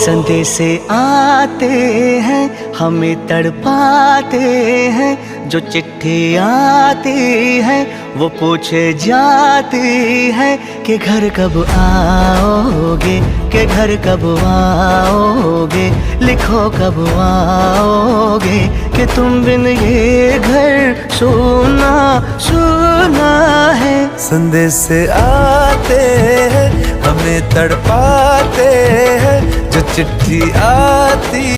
संदेश आते हैं हमें तड़पाते हैं, जो चिट्ठी आती है वो पूछे जाती है कि घर कब आओगे, कि घर कब आओगे, लिखो कब आओगे, कि तुम बिन ये घर सोना सोना है। संदेश आते हैं हमें तड़पाते हैं, जो चिट्ठी आती